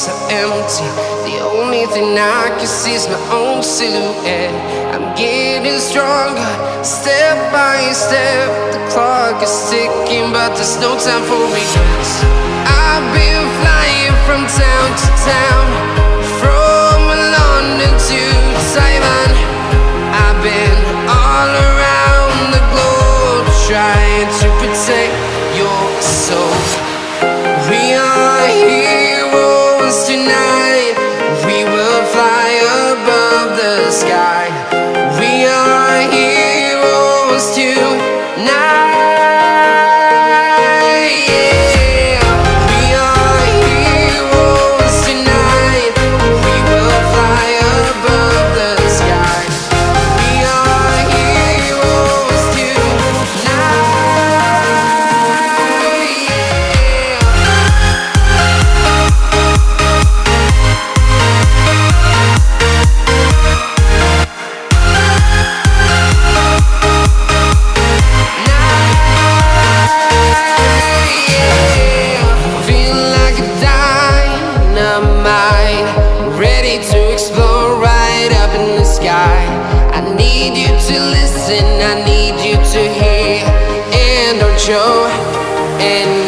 so empty. The only thing I can see is my own silhouette. I'm getting stronger, step by step. The clock is ticking, but there's no time for regrets. I've been flying from town to town, from London to Taiwan. I've been all around the globe, trying to protect your soul. We are heroes tonight. We will fly above the sky. We are heroes tonight. Yeah. We are heroes tonight. We will fly above the sky. We are heroes tonight. To explore right up in the sky. I need you to listen, I need you to hear, and don't show. And